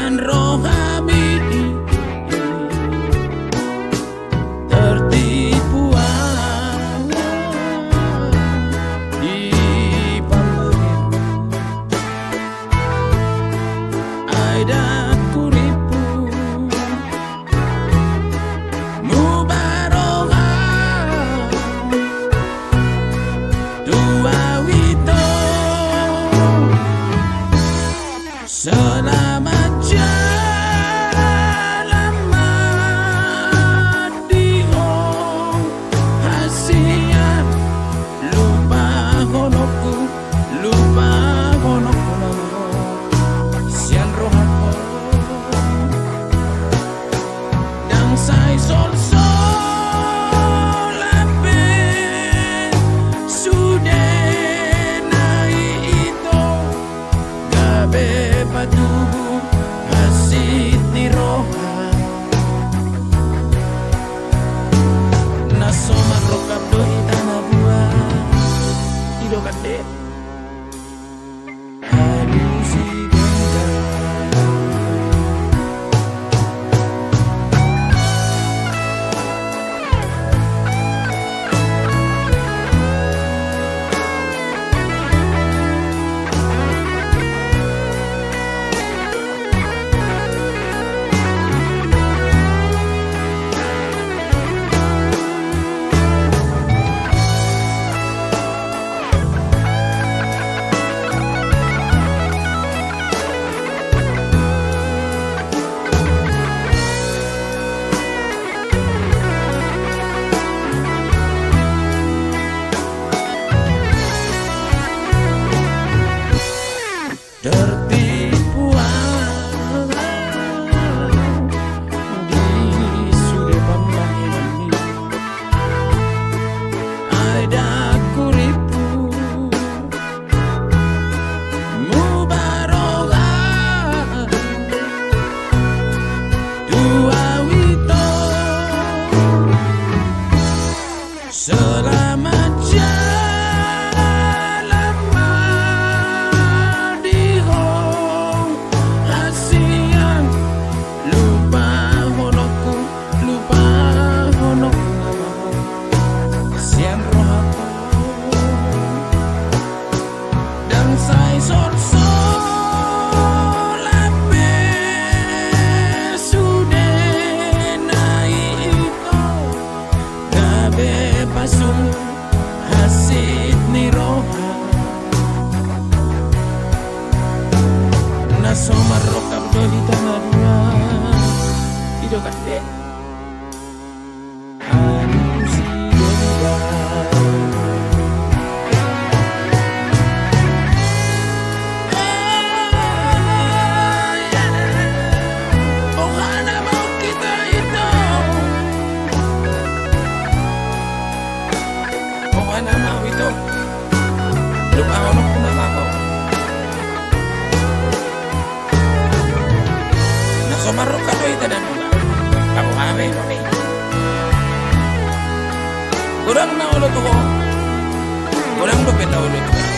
sian rohani tertipu di pambagen aida kuripu mubaroga dua wito selamat jalan madihong hasian lupa honoku sian rohako dang sai sol sol ape sude nai ito gabe patubu hasit ni roha naso marokap doi tanah buah ido kade aduh si tertipu di sude pambagen aida kuripu mubaroga dua wito selamat jalan madihong hasian lupa honoku sian rohako dan sai sol sol ape sude nai ito gabe pasung hasit ni roha naso marokap doi tanah dua ido kade aduh si ohana mau kita itu ohana mau itu lupa honoku namaku naso marokap doi tanah dua kamu ame noni kurang na ulo tuh kurang do beta ulo tuh